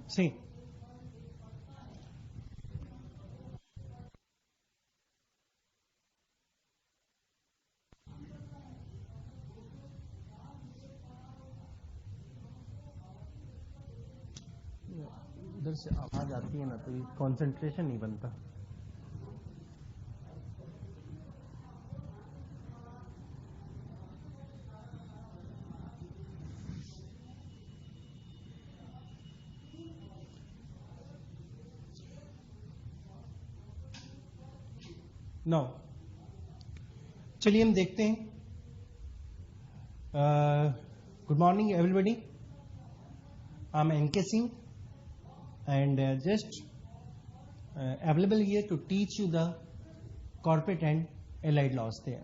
सी उधर से आवाज आती है ना तो कंसंट्रेशन नहीं बनता। नो चलिए हम देखते हैं। Good morning everybody, I am NK Singh and just available here to teach you the corporate and allied laws there।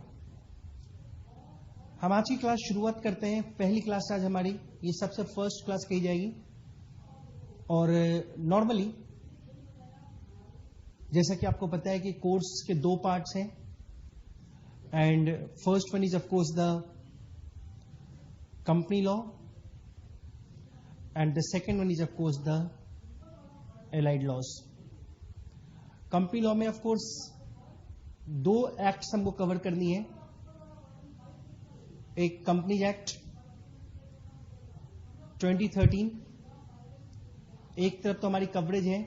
हम आज की क्लास शुरुआत करते हैं। पहली क्लास आज हमारी ये सबसे फर्स्ट क्लास कही जाएगी और नॉर्मली जैसा कि आपको पता है कि कोर्स के दो पार्ट्स हैं and first one is of course the company law and the second one is of course the allied laws. Company law में ऑफ कोर्स दो एक्ट्स हमको कवर करनी है, एक कंपनीज एक्ट 2013, एक तरफ तो हमारी कवरेज है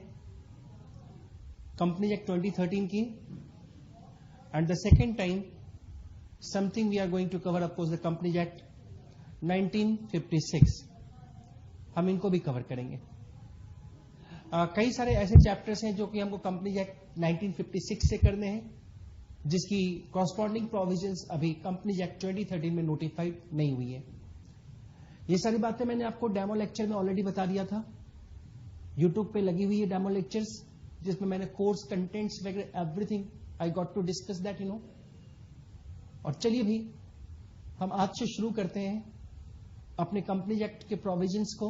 कंपनीज एक्ट 2013 की and the second time something we are going to cover of course the companies act 1956, हम इनको भी कवर करेंगे। कई सारे ऐसे चैप्टर्स हैं जो कि हमको कंपनीज एक्ट 1956 से करने हैं जिसकी कॉरस्पॉन्डिंग प्रोविजंस अभी कंपनीज एक्ट 2013 में नोटिफाइड नहीं हुई है। ये सारी बातें मैंने आपको डेमो लेक्चर में ऑलरेडी बता दिया था। यूट्यूब पे लगी हुई है डेमो लेक्चर्स जिसमें मैंने कोर्स कंटेंट्स वगैरह everything I got to discuss that you know. और चलिए भी हम आज से शुरू करते हैं अपने कंपनीज एक्ट के प्रोविजंस को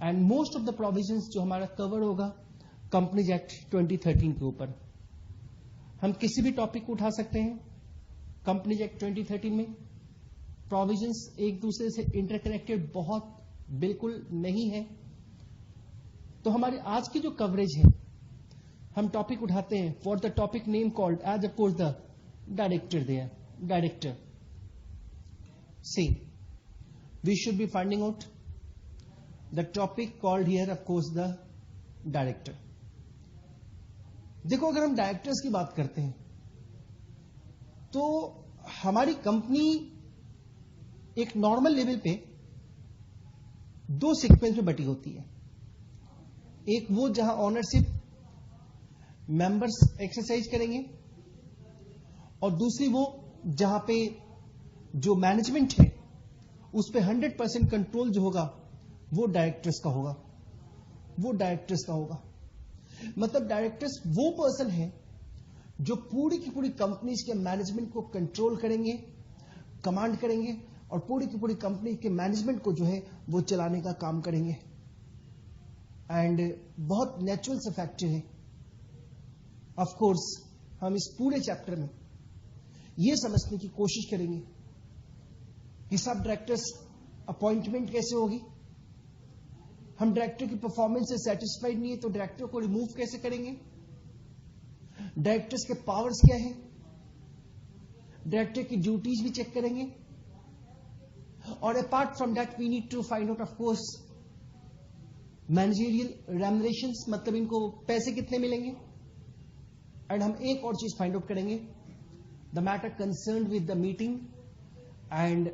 and most of the provisions जो हमारा कवर होगा कंपनीज एक्ट 2013 के ऊपर। हम किसी भी टॉपिक को उठा सकते हैं कंपनीज एक्ट 2013 में। प्रोविजंस एक दूसरे से इंटरकनेक्टेड बहुत बिल्कुल नहीं है। तो हमारी आज की जो कवरेज है हम टॉपिक उठाते हैं for the topic name called as of course the director there. Director see we should be finding out the topic called here of course the director। देखो अगर हम डायरेक्टर्स की बात करते हैं तो हमारी कंपनी एक नॉर्मल लेवल पे दो सीक्वेंस में बटी होती है। एक वो जहां ओनरशिप मेंबर्स एक्सरसाइज करेंगे और दूसरी वो जहां पे जो मैनेजमेंट है उस पे 100% कंट्रोल जो होगा वो डायरेक्टर्स का होगा। वो डायरेक्टर्स का होगा मतलब डायरेक्टर्स वो पर्सन है जो पूरी की पूरी कंपनीज के मैनेजमेंट को कंट्रोल करेंगे, कमांड करेंगे और पूरी की पूरी कंपनी के मैनेजमेंट को जो है वो चलाने का काम करेंगे। एंड बहुत नेचुरल से फैक्टर है। ऑफ कोर्स हम इस पूरे चैप्टर में ये समझने की कोशिश करेंगे कि सब डायरेक्टर्स अपॉइंटमेंट कैसे होगी। हम डायरेक्टर की परफॉर्मेंस से सेटिस्फाइड नहीं है तो डायरेक्टर को रिमूव कैसे करेंगे, डायरेक्टर्स के पावर्स क्या है, डायरेक्टर की ड्यूटीज भी चेक करेंगे और apart from that we need to find out of course managerial remunerations, मतलब इनको पैसे कितने मिलेंगे। एंड हम एक और चीज फाइंड आउट करेंगे the matter concern with the meeting and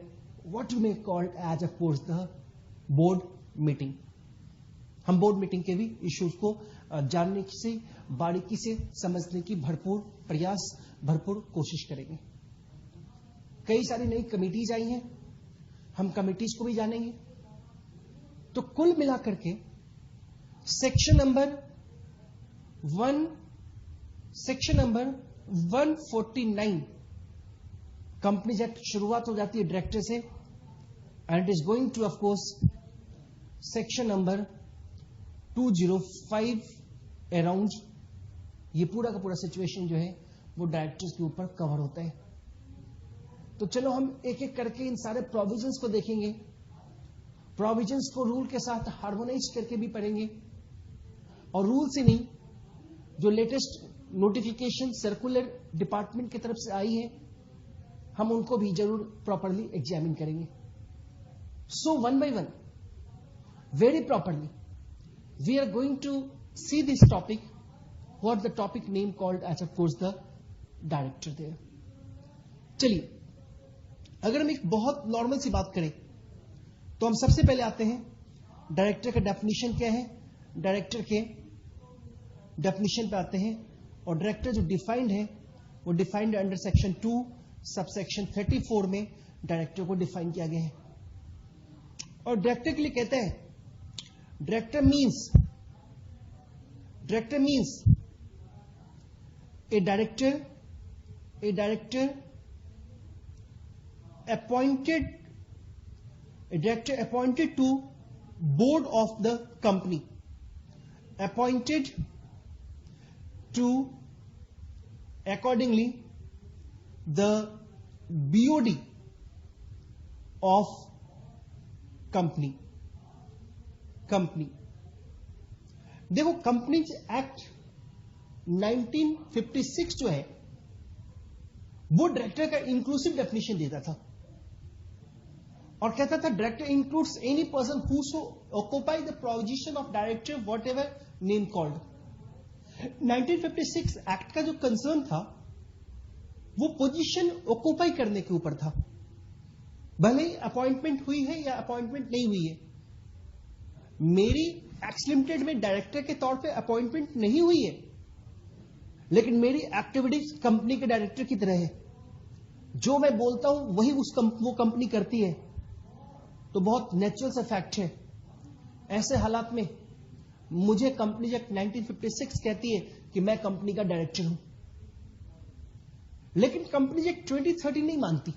what you may called as of course the board meeting. हम बोर्ड मीटिंग के भी इश्यूज को जानने से, बारीकी से समझने की भरपूर प्रयास, भरपूर कोशिश करेंगे। कई सारी नई कमिटीज आई हैं, हम कमिटीज को भी जानेंगे। तो कुल मिलाकर के सेक्शन नंबर 149 कंपनीज एक्ट शुरुआत हो जाती है डायरेक्टर से and it is going two of course section number 205 around. ये पूरा का पूरा सिचुएशन जो है वो डायरेक्टर्स के ऊपर कवर होता है। तो चलो हम एक एक करके इन सारे प्रोविजंस को देखेंगे प्रोविजंस को रूल के साथ हार्मोनाइज करके भी पढ़ेंगे, और रूल से नहीं, जो लेटेस्ट नोटिफिकेशन सर्कुलर डिपार्टमेंट की तरफ से आई है, हम उनको भी जरूर प्रॉपरली एग्जामिन करेंगे. So one by one, very properly, we are going to see this topic, what the topic name called as of course the director there. चलिए, अगर हम एक बहुत नॉर्मल सी बात करें तो हम सबसे पहले आते हैं डायरेक्टर का डेफिनेशन क्या है. डायरेक्टर के डेफिनेशन पे आते हैं, और डायरेक्टर जो डिफाइंड है वो डिफाइंड अंडर सेक्शन 2 सबसेक्शन 34 में डायरेक्टर को डिफाइन किया गया है. और डायरेक्टर के लिए कहते हैं Director means a director appointed to board of the company, appointed to accordingly the BOD of company. देखो, कंपनीज एक्ट 1956 जो है वो डायरेक्टर का इंक्लूसिव डेफिनेशन देता था, और कहता था director includes any person who so occupy the position of director what ever name called. 1956 act का जो कंसर्न था वो पोजीशन ऑक्यूपाई करने के ऊपर था, भले ही अपॉइंटमेंट हुई है या अपॉइंटमेंट नहीं हुई है. मेरी एक्स लिमिटेड में डायरेक्टर के तौर पे अपॉइंटमेंट नहीं हुई है, लेकिन मेरी एक्टिविटीज कंपनी के डायरेक्टर की तरह है. जो मैं बोलता हूं वही वो कंपनी करती है. तो बहुत नेचुरल सा फैक्ट है. ऐसे हालात में मुझे कंपनी एक्ट 1956 कहती है कि मैं कंपनी का डायरेक्टर हूं, लेकिन कंपनी एक्ट 2013 नहीं मानती,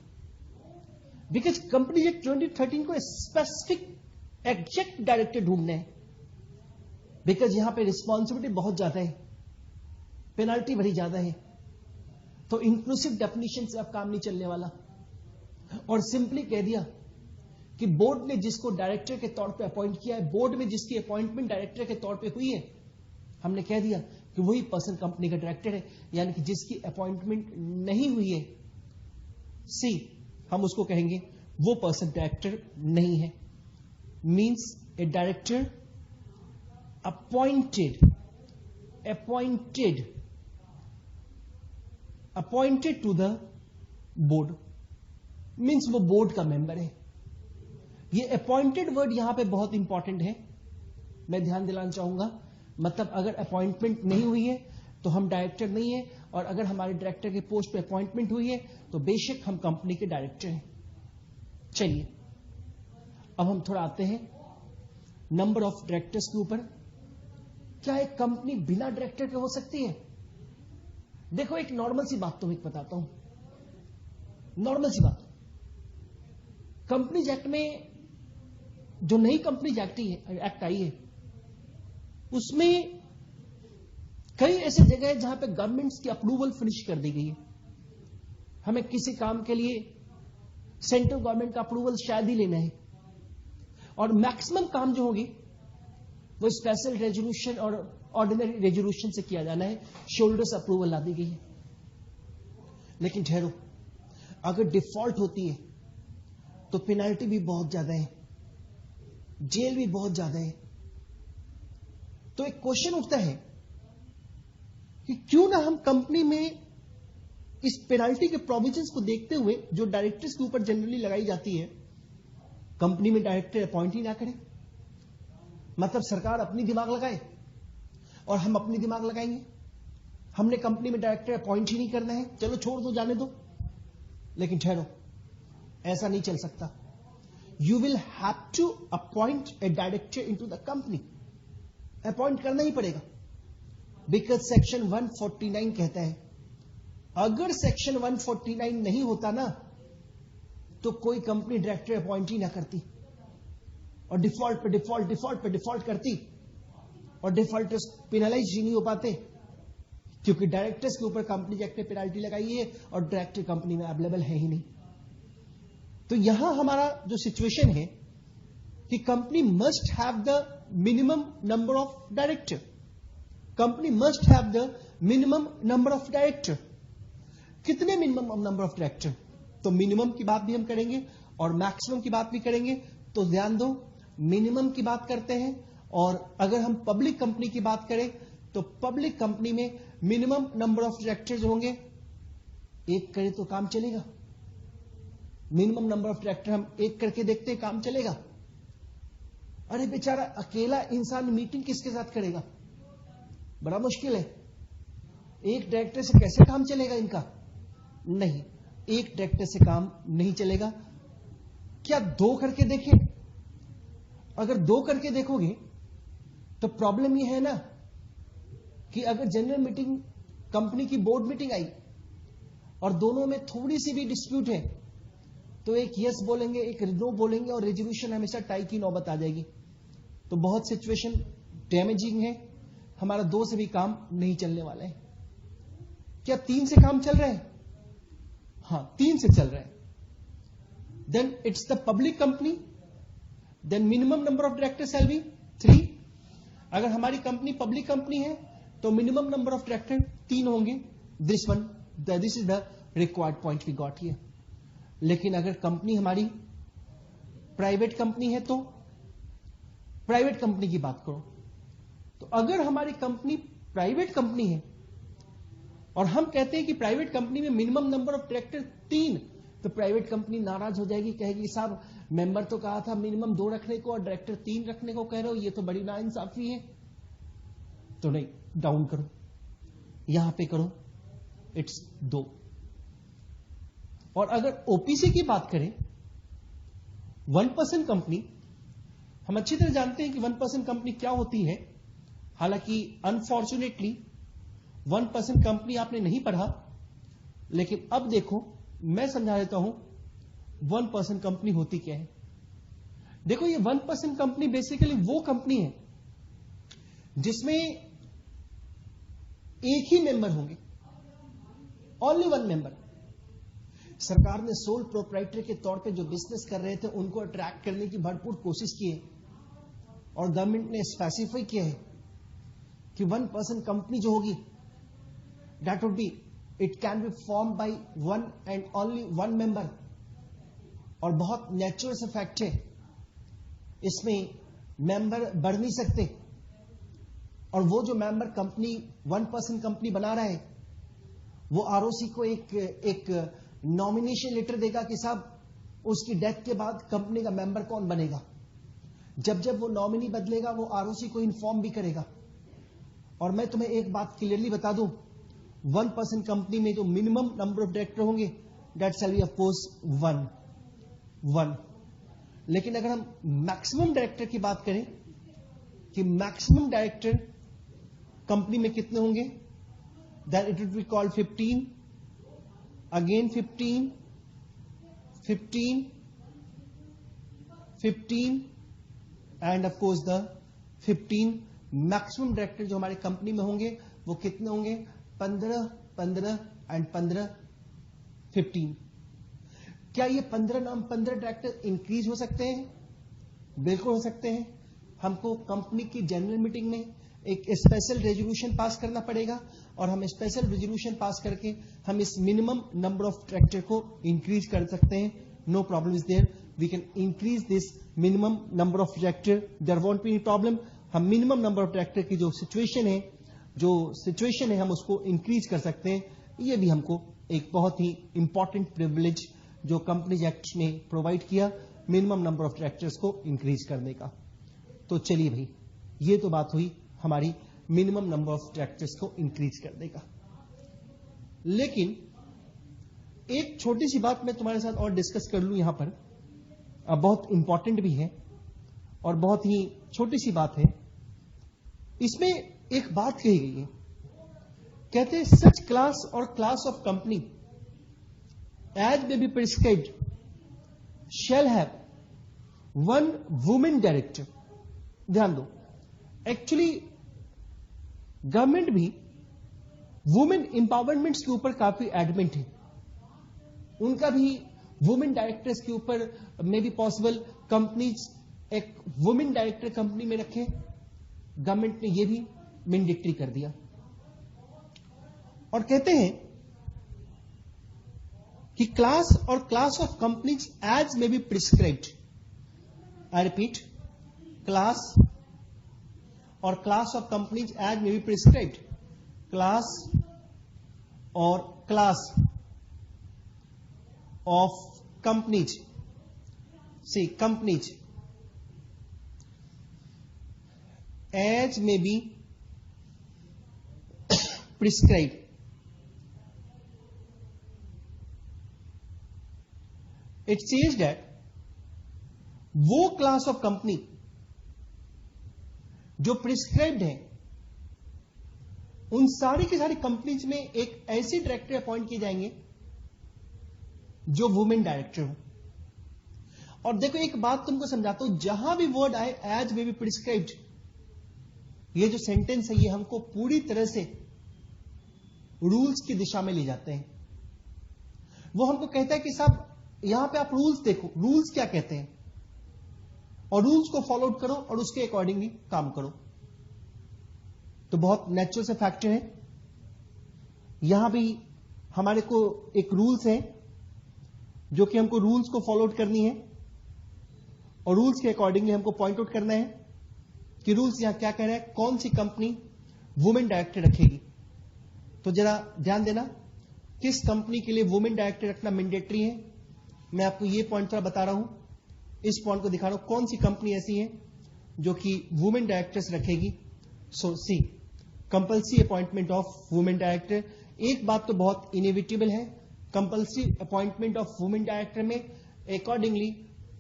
बिकॉज कंपनी एक्ट 2013 को स्पेसिफिक एग्जैक्ट डायरेक्टर ढूंढने हैं, बिकॉज यहां पे रिस्पॉन्सिबिलिटी बहुत ज्यादा है, पेनाल्टी बड़ी ज्यादा है. तो इंक्लूसिव डेफिनेशन से अब काम नहीं चलने वाला, और सिंपली कह दिया कि बोर्ड ने जिसको डायरेक्टर के तौर पे अपॉइंट किया है, बोर्ड में जिसकी अपॉइंटमेंट डायरेक्टर के तौर पे हुई है, हमने कह दिया कि वही पर्सन कंपनी का डायरेक्टर है. यानी कि जिसकी अपॉइंटमेंट नहीं हुई है, सी, हम उसको कहेंगे वो पर्सन डायरेक्टर नहीं है. Means a director appointed to the board, means वो बोर्ड का मेंबर है. ये अपॉइंटेड वर्ड यहां पे बहुत इंपॉर्टेंट है, मैं ध्यान दिलाना चाहूंगा. मतलब अगर अपॉइंटमेंट नहीं हुई है तो हम डायरेक्टर नहीं है, और अगर हमारे डायरेक्टर के पोस्ट पे अपॉइंटमेंट हुई है तो बेशक हम कंपनी के डायरेक्टर हैं. चलिए, अब हम थोड़ा आते हैं नंबर ऑफ डायरेक्टर्स के ऊपर. क्या एक कंपनी बिना डायरेक्टर के हो सकती है? देखो, एक नॉर्मल सी बात तो एक बताता हूं, नॉर्मल सी बात. कंपनीज एक्ट में जो नई कंपनीज एक्ट आई है, उसमें कई ऐसे जगह है जहां पे गवर्नमेंट्स की अप्रूवल फिनिश कर दी गई है. हमें किसी काम के लिए सेंट्रल गवर्नमेंट का अप्रूवल शायद ही लेना है, और मैक्सिमम काम जो होगी वो स्पेशल रेजोल्यूशन और ऑर्डिनरी रेजोल्यूशन से किया जाना है. शोल्डर्स अप्रूवल ला दी गई है. लेकिन ठहरो, अगर डिफॉल्ट होती है तो पेनाल्टी भी बहुत ज्यादा है, जेल भी बहुत ज्यादा है. तो एक क्वेश्चन उठता है कि क्यों ना हम कंपनी में इस पेनाल्टी के प्रोविजंस को देखते हुए, जो डायरेक्टर्स के ऊपर जनरली लगाई जाती है, कंपनी में डायरेक्टर अपॉइंट ही ना करें. मतलब सरकार अपनी दिमाग लगाए और हम अपनी दिमाग लगाएंगे. हमने कंपनी में डायरेक्टर अपॉइंट ही नहीं करना है, चलो छोड़ दो, जाने दो. लेकिन ठहरो, ऐसा नहीं चल सकता. You will have to appoint a director into the company. Appoint करना ही पड़ेगा, बिकॉज सेक्शन 149 कहता है, अगर सेक्शन 149 नहीं होता ना तो कोई कंपनी डायरेक्टर अपॉइंट ही ना करती, और डिफॉल्ट पे डिफॉल्ट करती, और डिफॉल्टर्स पेनलाइज ही नहीं हो पाते, क्योंकि डायरेक्टर्स के ऊपर कंपनी एक्ट ने पेनाल्टी लगाई है और डायरेक्टर कंपनी में अवेलेबल है ही नहीं. तो यहां हमारा जो सिचुएशन है कि company must have the minimum number of director. Company must have the minimum number of director. कितने मिनिमम नंबर ऑफ डायरेक्टर? तो मिनिमम की बात भी हम करेंगे और मैक्सिमम की बात भी करेंगे. तो ध्यान दो, मिनिमम की बात करते हैं, और अगर हम पब्लिक कंपनी की बात करें तो पब्लिक कंपनी में मिनिमम नंबर ऑफ डायरेक्टर्स होंगे. एक करें तो काम चलेगा? मिनिमम नंबर ऑफ डायरेक्टर हम एक करके देखते हैं, काम चलेगा? अरे बेचारा अकेला इंसान मीटिंग किसके साथ करेगा? बड़ा मुश्किल है. एक डायरेक्टर से कैसे काम चलेगा इनका? नहीं, एक डायरेक्टर से काम नहीं चलेगा. क्या दो करके देखें? अगर दो करके देखोगे तो प्रॉब्लम यह है ना कि अगर जनरल मीटिंग, कंपनी की बोर्ड मीटिंग आई और दोनों में थोड़ी सी भी डिस्प्यूट है तो एक यस बोलेंगे, एक नो बोलेंगे और रेजोल्यूशन हमेशा टाई की नौबत आ जाएगी. तो बहुत सिचुएशन डैमेजिंग है. हमारा दो से भी काम नहीं चलने वाला है. क्या तीन से काम चल रहा है? हां, तीन से चल रहा है. Then it's the public company. Then minimum number of director shall be 3. अगर हमारी कंपनी पब्लिक कंपनी है तो मिनिमम नंबर ऑफ डायरेक्टर 3 होंगे. This is the required point we got here. लेकिन अगर कंपनी हमारी प्राइवेट कंपनी है तो प्राइवेट कंपनी की बात करो. तो अगर हमारी कंपनी प्राइवेट कंपनी है और हम कहते हैं कि प्राइवेट कंपनी में मिनिमम नंबर ऑफ डायरेक्टर 3, तो प्राइवेट कंपनी नाराज हो जाएगी, कहेगी साहब मेंबर तो कहा था मिनिमम 2 रखने को और डायरेक्टर 3 रखने को कह रहे हो, ये तो बड़ी नाइंसाफी है. तो नहीं, डाउन करो, यहां पे करो, इट्स 2. और अगर ओपीसी की बात करें, 1% कंपनी, हम अच्छी तरह जानते हैं कि 1% कंपनी क्या होती है. हालांकि अनफॉर्चुनेटली 1% कंपनी आपने नहीं पढ़ा, लेकिन अब देखो मैं समझा देता हूं 1% कंपनी होती क्या है. देखो, ये 1% कंपनी बेसिकली वो कंपनी है जिसमें एक ही मेंबर होंगे, ओनली 1 मेंबर. सरकार ने सोल प्रोप्राइटर के तौर पे जो बिजनेस कर रहे थे उनको अट्रैक्ट करने की भरपूर कोशिश की है और गवर्नमेंट ने स्पेसिफाई किया है कि 1% कंपनी जो होगी that would be, it can be form by 1 and only 1 member. और बहुत नेचुरल से फैक्ट है, इसमें मेंबर बढ़ नहीं सकते. और वो जो मेंबर कंपनी 1% कंपनी बना रहा है वो आरओसी को एक नॉमिनेशन लेटर देगा कि साहब उसकी डेथ के बाद कंपनी का मेंबर कौन बनेगा. जब जब वो नॉमिनी बदलेगा वो आरओसी को इन्फॉर्म भी करेगा. और मैं तुम्हें एक बात क्लियरली बता दूं, 1% कंपनी में जो मिनिमम नंबर ऑफ डायरेक्टर होंगे that shall be of course 1. लेकिन अगर हम मैक्सिमम डायरेक्टर की बात करें कि मैक्सिमम डायरेक्टर कंपनी में कितने होंगे, that it would be called 15, again 15, 15, 15 end of course the 15 maximum director जो हमारी कंपनी में होंगे वो कितने होंगे, 15, 15 एंड 15, 15. क्या ये 15 डायरेक्टर इंक्रीज हो सकते हैं? बिल्कुल हो सकते हैं. हमको कंपनी की जनरल मीटिंग में एक स्पेशल रेजोल्यूशन पास करना पड़ेगा और हम स्पेशल रेजोल्यूशन पास करके हम इस मिनिमम नंबर ऑफ डायरेक्टर को इंक्रीज कर सकते हैं. No problem is there, we can increase this minimum number of director, there won't be any problem. हम मिनिमम नंबर ऑफ डायरेक्टर की जो सिचुएशन है हम उसको इंक्रीज कर सकते हैं. ये भी हमको एक बहुत ही इंपॉर्टेंट प्रिविलेज जो कंपनीज एक्ट ने प्रोवाइड किया, मिनिमम नंबर ऑफ डायरेक्टर्स को इंक्रीज करने का. तो चलिए भाई, ये तो बात हुई हमारी मिनिमम नंबर ऑफ डायरेक्टर्स को इंक्रीज करने का. लेकिन एक छोटी सी बात मैं तुम्हारे साथ और डिस्कस कर लूं यहां पर, बहुत इंपॉर्टेंट भी है और बहुत ही छोटी सी बात है. इसमें एक बात कही गई है, कहते हैं सच क्लास और class of company as may be prescribed shall have 1 women director. ध्यान दो, एक्चुअली गवर्नमेंट भी वुमेन इंपावरमेंट के ऊपर काफी एडमेंट है. उनका भी वुमेन डायरेक्टर्स के ऊपर मे बी पॉसिबल कंपनीज एक वुमेन डायरेक्टर कंपनी में रखे, गवर्नमेंट ने यह भी मैंडेटरी कर दिया और कहते हैं कि class of companies as may be prescribed. I repeat, class of companies as may be prescribed. Class of companies, see companies as may be prescribed। It says that वो क्लास ऑफ कंपनी जो prescribed है, उन सारी की सारी companies में एक ऐसे डायरेक्टर अपॉइंट किए जाएंगे जो वुमेन डायरेक्टर हो। और देखो एक बात तुमको समझाता हूं, जहां भी वर्ड आए एज मे बी प्रिस्क्राइब्ड, ये जो सेंटेंस है ये हमको पूरी तरह से रूल्स की दिशा में ले जाते हैं। वो हमको कहता है कि साहब यहां पे आप रूल्स देखो, रूल्स क्या कहते हैं, और रूल्स को फॉलो करो और उसके अकॉर्डिंगली काम करो। तो बहुत नेचुरल से फैक्टर है। यहां भी हमारे को एक रूल्स है जो कि हमको रूल्स को फॉलो करनी है और रूल्स के अकॉर्डिंगली हमको पॉइंट आउट करना है कि रूल्स यहां क्या कह रहे हैं, कौन सी कंपनी वुमेन डायरेक्टर रखेगी। तो जरा ध्यान देना, किस कंपनी के लिए वुमेन डायरेक्टर रखना मैंडेटरी है। मैं आपको यह पॉइंट थोड़ा बता रहा हूं, इस पॉइंट को दिखा रहा हूं, कौन सी कंपनी ऐसी है जो कि वुमेन डायरेक्टर्स रखेगी। So see, compulsory appointment of women director. एक बात तो बहुत इनएविटेबल है, compulsory appointment of women director में अकॉर्डिंगली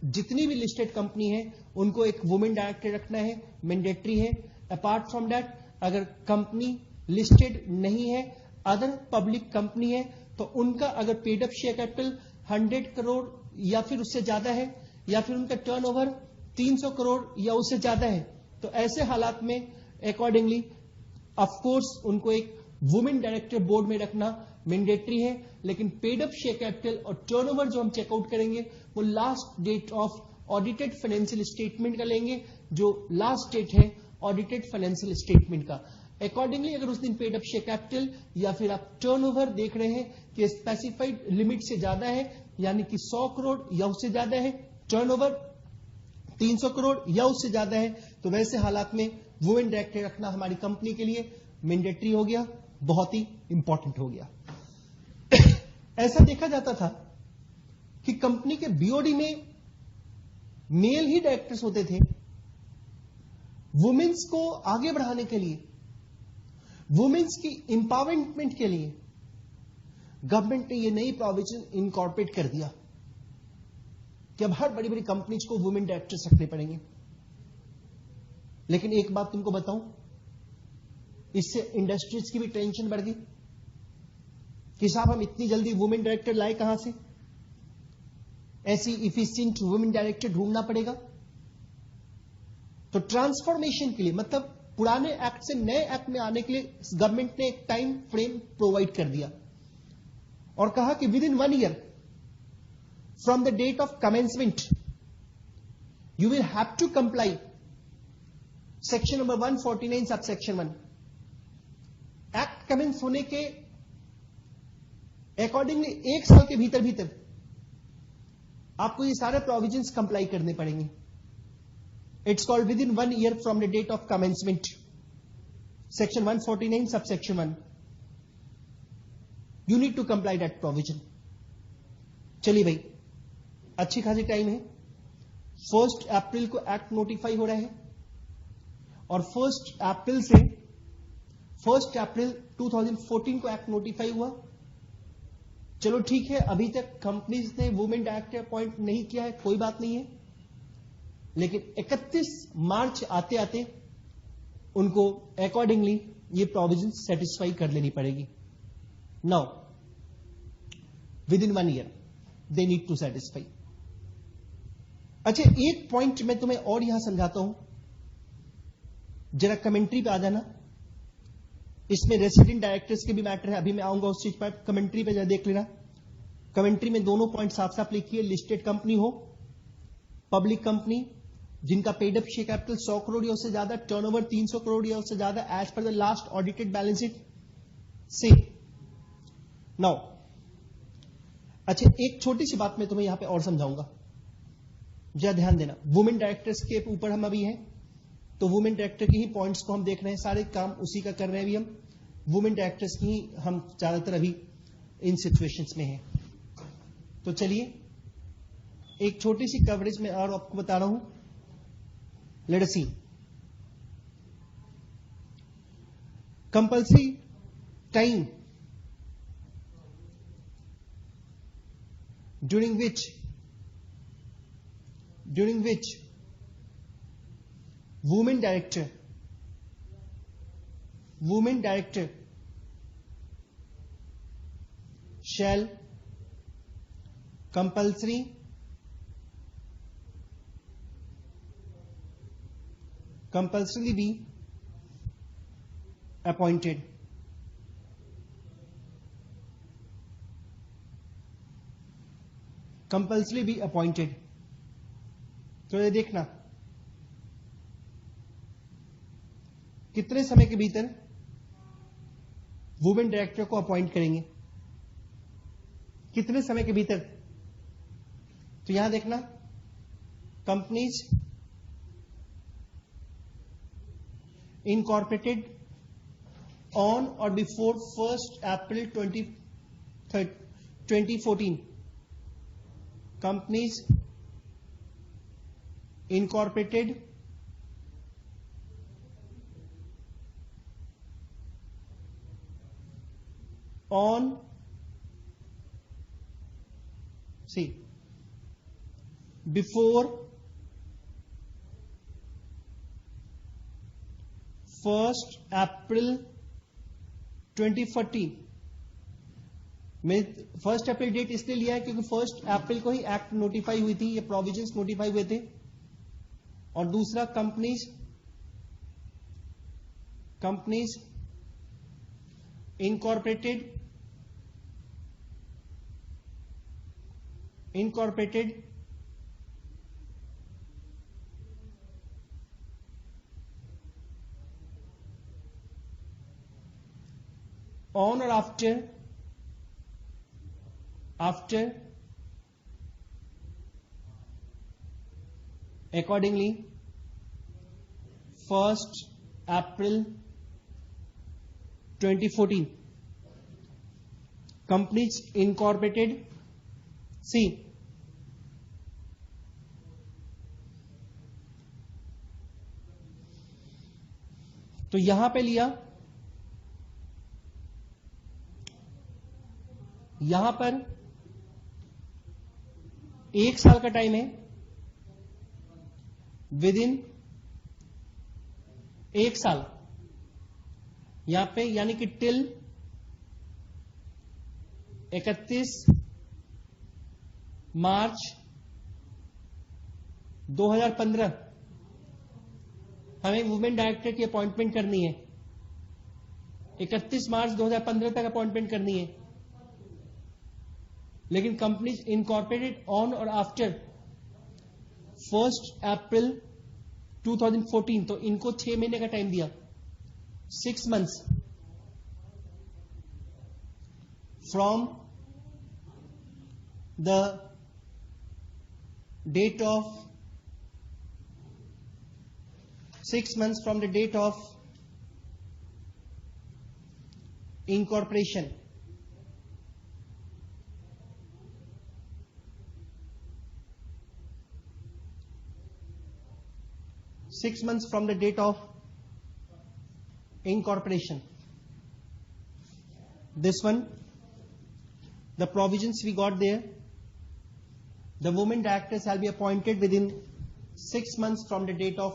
जितनी भी लिस्टेड कंपनी है उनको एक वुमेन डायरेक्टर रखना है, मैंडेटरी है। अपार्ट फ्रॉम दैट, अगर कंपनी लिस्टेड नहीं है, अदर पब्लिक कंपनी है, तो उनका अगर paid up share capital 100 crore या फिर उससे ज्यादा है, या फिर उनका टर्नओवर 300 करोड़ या उससे ज्यादा है, तो ऐसे हालात में अकॉर्डिंगली ऑफ कोर्स उनको एक वुमेन डायरेक्टर बोर्ड में रखना मैंडेटरी है। लेकिन पेड अप शेयर कैपिटल और टर्नओवर जो हम चेकआउट करेंगे वो last date of audited financial statement का लेंगे, जो लास्ट डेट है ऑडिटेड फाइनेंशियल स्टेटमेंट का। अकॉर्डिंगली अगर उस दिन पेड अप शेयर कैपिटल या फिर आप टर्नओवर देख रहे हैं कि स्पेसिफाइड लिमिट से ज्यादा है, यानी कि 100 करोड़ या उससे ज्यादा है, टर्नओवर 300 करोड़ या उससे ज्यादा है, तो वैसे हालात में वुमेन डायरेक्टर रखना हमारी कंपनी के लिए मैंडेटरी हो गया, बहुत ही इंपॉर्टेंट हो गया। ऐसा देखा जाता था कि कंपनी के बीओडी में मेल ही डायरेक्टर्स होते थे। वुमेन्स को आगे बढ़ाने के लिए, वुमेन्स की इंपावरमेंट के लिए गवर्नमेंट ने यह नई प्रोविजन इनकॉर्पोरेट कर दिया कि अब हर बड़ी बड़ी कंपनीज को वुमेन डायरेक्टर्स रखने पड़ेंगे। लेकिन एक बात तुमको बताऊं, इससे इंडस्ट्रीज की भी टेंशन बढ़ गई कि साहब हम इतनी जल्दी वुमेन डायरेक्टर लाए कहां से, ऐसी इफिशिएंट वुमेन डायरेक्टर ढूंढना पड़ेगा। तो ट्रांसफॉर्मेशन के लिए, मतलब पुराने एक्ट से नए एक्ट में आने के लिए गवर्नमेंट ने एक टाइम फ्रेम प्रोवाइड कर दिया और कहा कि within 1 year from the date of commencement you will have to comply section number 149 sub section 1। Act commence होने के अकॉर्डिंगली 1 साल के भीतर भीतर आपको ये सारे प्रोविजंस कंप्लाई करने पड़ेंगे। It's called within 1 year from the date of commencement, section 149 sub section 1। You need to comply that provision. चलिए भाई, अच्छी खासी टाइम है। 1 अप्रैल को एक्ट नोटिफाई हो रहा है और 1 अप्रैल से 1 अप्रैल 2014 को एक्ट नोटिफाई हुआ। चलो ठीक है, अभी तक कंपनीज ने वुमेन डायरेक्टर अपॉइंट नहीं किया है, कोई बात नहीं है, लेकिन 31 मार्च आते आते उनको अकॉर्डिंगली ये प्रोविजन सेटिस्फाई कर लेनी पड़ेगी। Now within 1 year they need to satisfy. अच्छा, एक पॉइंट मैं तुम्हें और यहां समझाता हूं, जरा कमेंट्री पे आ जाना। इसमें रेसिडेंट डायरेक्टर्स के भी मैटर है, अभी मैं आऊंगा उस चीज पर। कमेंट्री पे जरा देख लेना, कमेंट्री में दोनों पॉइंट साफ साफ लिखिए। लिस्टेड कंपनी हो, पब्लिक कंपनी, जिनका paid up share capital 100 crore या उससे ज्यादा, टर्नओवर 300 करोड़ या उससे ज्यादा, as per the last audited balance sheet से। नाउ अच्छा, एक छोटी सी बात मैं तुम्हें यहां पे और समझाऊंगा, जरा ध्यान देना। वुमेन डायरेक्टर्स के ऊपर हम अभी हैं, तो वुमेन डायरेक्टर के ही पॉइंट्स को हम देख रहे हैं, सारे काम उसी का कर रहे हैं अभी हम। वुमेन डायरेक्टर्स की ही हम ज्यादातर अभी इन सिचुएशंस में हैं। तो चलिए एक छोटी सी कवरेज में और आपको बता रहा हूं। Let us see, compulsory time during which women director shall compulsorily be appointed. Compulsory be appointed. तो ये देखना कितने समय के भीतर वुमेन डायरेक्टर को अपॉइंट करेंगे, कितने समय के भीतर। तो यहां देखना, कंपनीज इनकॉर्पोरेटेड ऑन और before 1 April 2014, companies incorporated on before 1 April 2014 में 1 अप्रैल डेट इसलिए लिया है क्योंकि 1 अप्रैल को ही एक्ट नोटिफाई हुई थी, ये प्रोविजंस नोटिफाई हुए थे। और दूसरा, कंपनीज इनकॉर्पोरेटेड ऑन और after accordingly 1 April 2014, companies incorporated C तो यहां पे लिया, यहां पर 1 साल का टाइम है, विद इन 1 साल यहां पे, यानी कि टिल 31 मार्च 2015 हमें वुमेन डायरेक्टर की अपॉइंटमेंट करनी है। 31 मार्च 2015 तक अपॉइंटमेंट करनी है। लेकिन कंपनीज इनकॉर्पोरेटेड ऑन और आफ्टर 1 अप्रैल 2014, तो इनको 6 महीने का टाइम दिया, 6 months from the date of 6 months from the date of incorporation. Six months from the date of incorporation. This one, the provisions we got there. The women directors shall be appointed within 6 months from the date of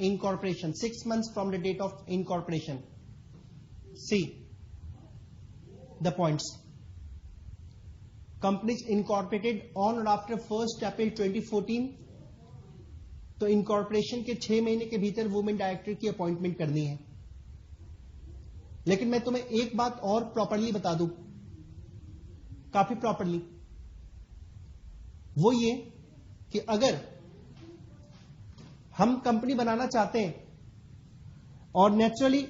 incorporation. 6 months from the date of incorporation. See the points. Companies incorporated on or after 1st April 2014, तो incorporation के 6 महीने के भीतर women director की appointment करनी है। लेकिन मैं तुम्हें एक बात और प्रॉपरली बता दूं, काफी प्रॉपरली, वो ये कि हम कंपनी बनाना चाहते हैं और नेचुरली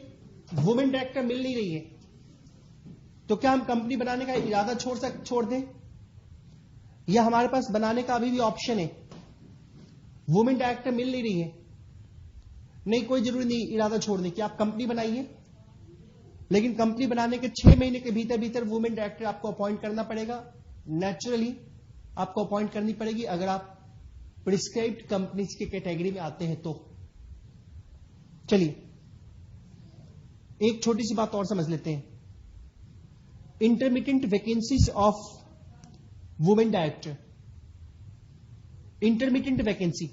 वुमेन डायरेक्टर मिल नहीं रही है, तो क्या हम कंपनी बनाने का इरादा छोड़ दें, या हमारे पास बनाने का अभी भी ऑप्शन है? वुमेन डायरेक्टर मिल नहीं रही है, नहीं, कोई जरूरी नहीं इरादा छोड़ने की, आप कंपनी बनाइए, लेकिन कंपनी बनाने के 6 महीने के भीतर भीतर वुमेन डायरेक्टर आपको अपॉइंट करना पड़ेगा। नेचुरली आपको अपॉइंट करनी पड़ेगी अगर आप प्रिस्क्राइब्ड कंपनीज की कैटेगरी में आते हैं तो। चलिए एक छोटी सी बात और समझ लेते हैं। Intermittent vacancies of women director. Intermittent vacancy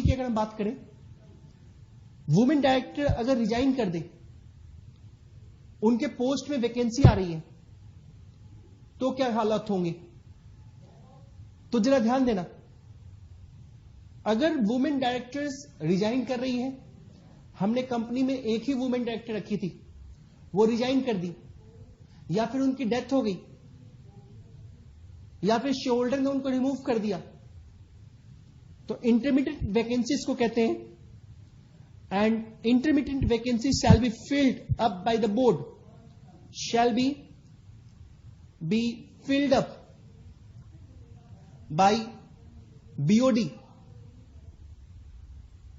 की अगर हम बात करें, वुमेन डायरेक्टर अगर रिजाइन कर दे, उनके पोस्ट में वैकेंसी आ रही है, तो क्या हालात होंगे? तो जरा ध्यान देना, अगर वुमेन डायरेक्टर्स रिजाइन कर रही है, हमने कंपनी में एक ही वुमेन डायरेक्टर रखी थी, वो रिजाइन कर दी, या फिर उनकी डेथ हो गई, या फिर शेयर होल्डर ने उनको रिमूव कर दिया, तो इंटरमीडिएट वैकेंसीज को कहते हैं। And intermediate vacancy shall be filled up by the board, shall be filled up by BOD.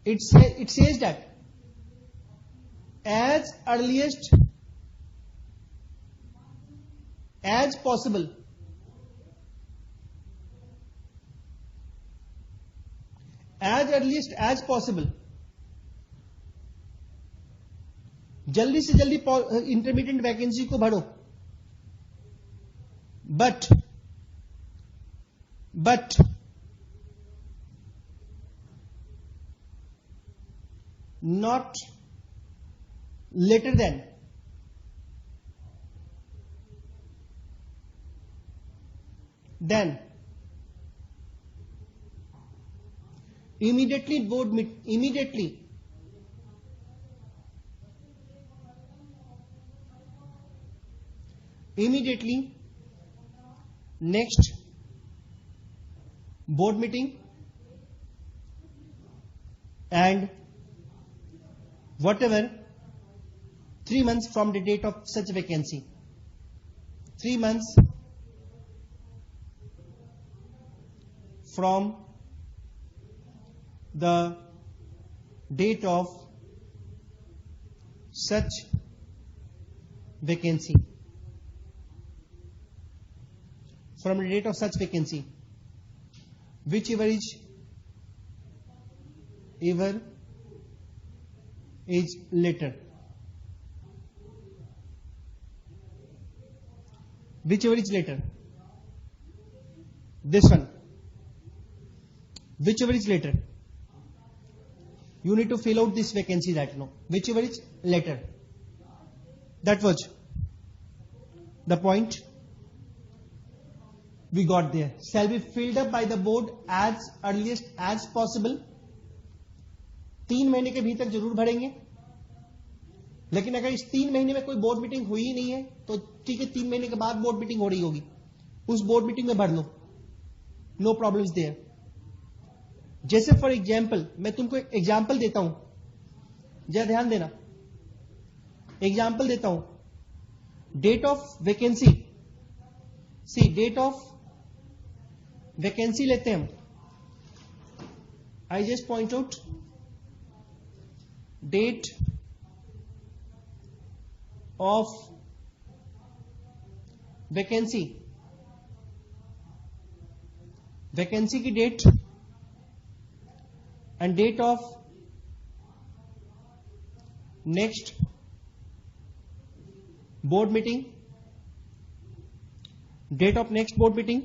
It says that as earliest as possible, जल्दी से जल्दी इंटरमीडिएट वैकेंसी को भरो, but not later than immediately next board meeting and whatever 3 months from the date of such vacancy. 3 months from the date of such vacancy. From the date of such vacancy, whichever is later. Whichever is later. This one. Whichever is later. You need to fill out this vacancy right now. Whichever is later. That was the point we got there. Shall be filled up by the board as earliest as possible. 3 महीने के भीतर जरूर भरेंगे, लेकिन अगर इस 3 महीने में कोई बोर्ड मीटिंग हुई ही नहीं है तो ठीक है, 3 महीने के बाद बोर्ड मीटिंग हो रही होगी, उस बोर्ड मीटिंग में भर लो, नो प्रॉब्लम्स देयर। जैसे फॉर एग्जाम्पल, मैं तुमको एक एग्जाम्पल देता हूं, जरा ध्यान देना, एग्जाम्पल देता हूं। Date of vacancy, see date of vacancy लेते हैं हम। I just point out date of vacancy, vacancy की date and date of next board meeting, date of next board meeting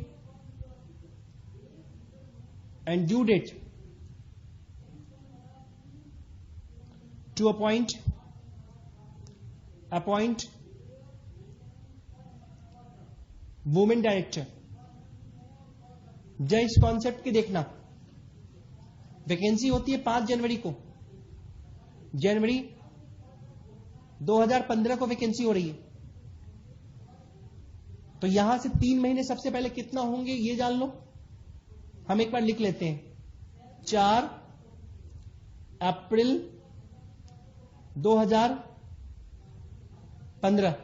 and due date to appoint women director. जय इस concept की देखना, vacancy होती है 5 जनवरी को, जनवरी 2015 को वैकेंसी हो रही है, तो यहां से 3 महीने सबसे पहले कितना होंगे ये जान लो। हम एक बार लिख लेते हैं, 4 अप्रैल 2015।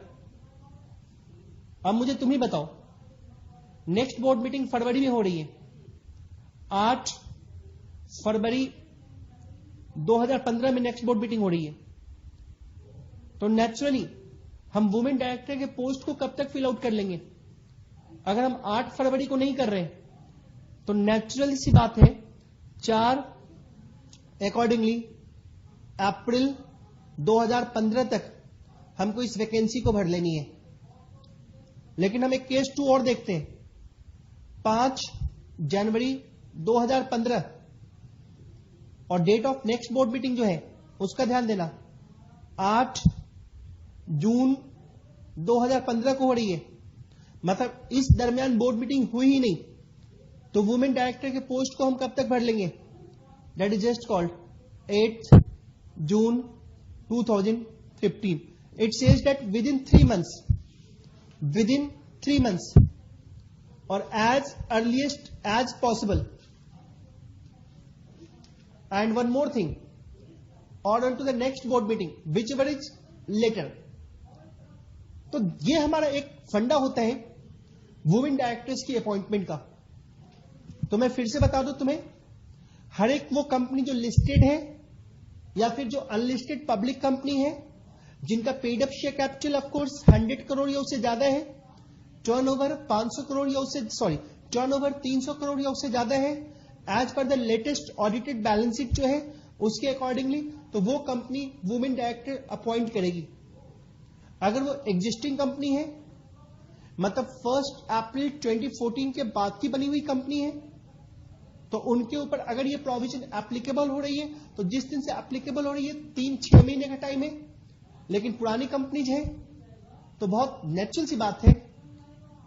अब मुझे तुम ही बताओ, नेक्स्ट बोर्ड मीटिंग फरवरी में हो रही है, 8 फरवरी 2015 में नेक्स्ट बोर्ड मीटिंग हो रही है। तो नेचुरली हम वुमेन डायरेक्टर के पोस्ट को कब तक फिल आउट कर लेंगे? अगर हम 8 फरवरी को नहीं कर रहे तो नेचुरल सी बात है 4 अकॉर्डिंगली अप्रैल 2015 तक हमको इस वैकेंसी को भर लेनी है। लेकिन हम एक केस 2 और देखते हैं, 5 जनवरी 2015 और date of next board meeting जो है उसका ध्यान देना, 8 जून 2015 को हो रही है। मतलब इस दरमियान बोर्ड मीटिंग हुई ही नहीं, तो वुमेन डायरेक्टर के पोस्ट को हम कब तक भर लेंगे? That is just called 8 June 2015। It says that within 3 months और as earliest as possible. And one more thing, order to the next board meeting whichever is later. तो ये हमारा एक फंडा होता है वुमेन डायरेक्टर्स की appointment का। तो मैं फिर से बता दूं तुम्हें, हर एक वो कंपनी जो लिस्टेड है या फिर जो अनलिस्टेड पब्लिक कंपनी है जिनका paid up share capital of course 100 crore या उससे ज्यादा है, टर्नओवर 500 करोड़ या उससे टर्नओवर 300 करोड़ या उससे ज्यादा है, as per the latest audited balance sheet जो है उसके अकॉर्डिंगली, तो वो कंपनी वुमेन डायरेक्टर अपॉइंट करेगी। अगर वो एग्जिस्टिंग कंपनी है, मतलब 1 अप्रैल 2014 के बाद की बनी हुई कंपनी है, तो उनके ऊपर अगर ये प्रोविजन एप्लीकेबल हो रही है तो जिस दिन से एप्लीकेबल हो रही है 3-6 महीने का टाइम है। लेकिन पुरानी कंपनीज है तो बहुत नेचुरल सी बात है,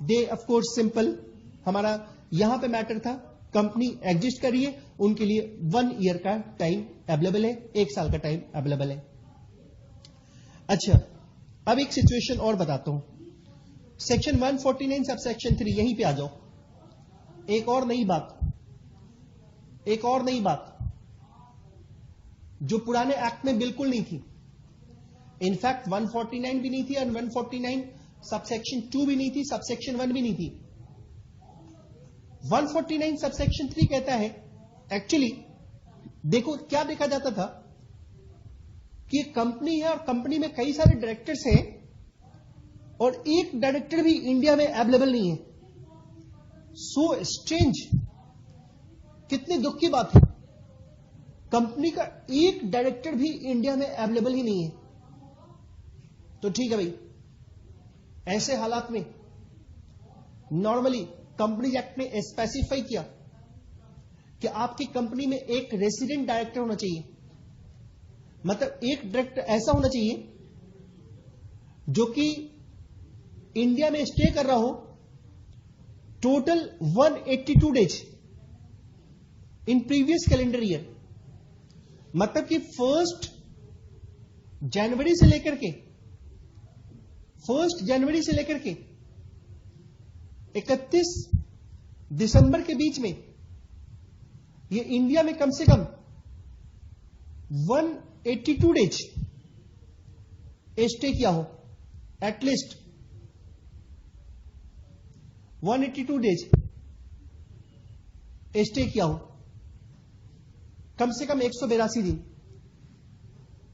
दे ऑफ कोर्स सिंपल, हमारा यहां पे मैटर था कंपनी एग्जिस्ट कर रही है, उनके लिए 1 ईयर का टाइम अवेलेबल है, 1 साल का टाइम अवेलेबल है। अच्छा, अब एक सिचुएशन और बताता हूं, सेक्शन 149 सब सेक्शन 3, यहीं पे आ जाओ। एक और नई बात जो पुराने एक्ट में बिल्कुल नहीं थी। इनफैक्ट 149 भी नहीं थी और 149 सबसेक्शन 2 भी नहीं थी, सबसेक्शन 1 भी नहीं थी। 149 सबसेक्शन 3 कहता है, एक्चुअली देखो क्या देखा जाता था कि एक कंपनी है और कंपनी में कई सारे डायरेक्टर्स हैं और एक डायरेक्टर भी इंडिया में अवेलेबल नहीं है। सो स्ट्रेंज, कितने दुख की बात है, कंपनी का एक डायरेक्टर भी इंडिया में अवेलेबल ही नहीं है। तो ठीक है भाई, ऐसे हालात में नॉर्मली कंपनीज एक्ट ने स्पेसिफाई किया कि आपकी कंपनी में एक रेसिडेंट डायरेक्टर होना चाहिए। मतलब एक डायरेक्टर ऐसा होना चाहिए जो कि इंडिया में स्टे कर रहा हो total 182 days in previous calendar year. मतलब कि 1 जनवरी से लेकर के 31 दिसंबर के बीच में ये इंडिया में कम से कम 182 डेज स्टे किया हो, एटलीस्ट 182 डेज स्टे किया हो, कम से कम 182 दिन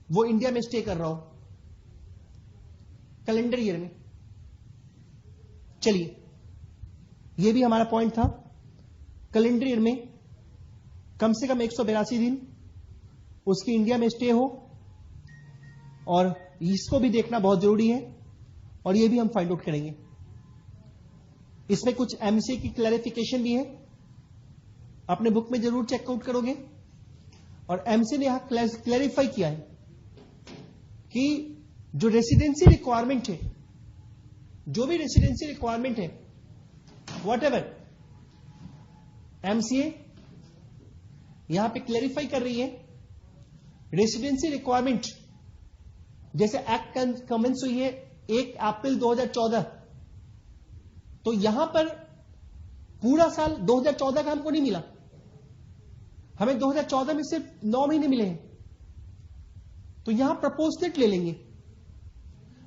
वो इंडिया में स्टे कर रहा हो कैलेंडर ईयर में। चलिए, ये भी हमारा पॉइंट था, कैलेंडर ईयर में कम से कम 182 दिन उसकी इंडिया में स्टे हो, और इसको भी देखना बहुत जरूरी है और ये भी हम फाइंड आउट करेंगे। इसमें कुछ एमसी की क्लैरिफिकेशन भी है, अपने बुक में जरूर चेकआउट करोगे। और एमसी ने यहां क्लैरिफाई किया है कि जो रेसिडेंसी रिक्वायरमेंट है, जो भी रेसिडेंसी रिक्वायरमेंट है, व्हाटएवर, एमसीए यहां पे क्लैरिफाई कर रही है रेसिडेंसी रिक्वायरमेंट जैसे एक्ट कमेंस हुई है 1 अप्रैल 2014, तो यहां पर पूरा साल 2014 का हमको नहीं मिला, हमें 2014 में सिर्फ 9 महीने मिले हैं, तो यहां प्रपोर्शनेट ले लेंगे।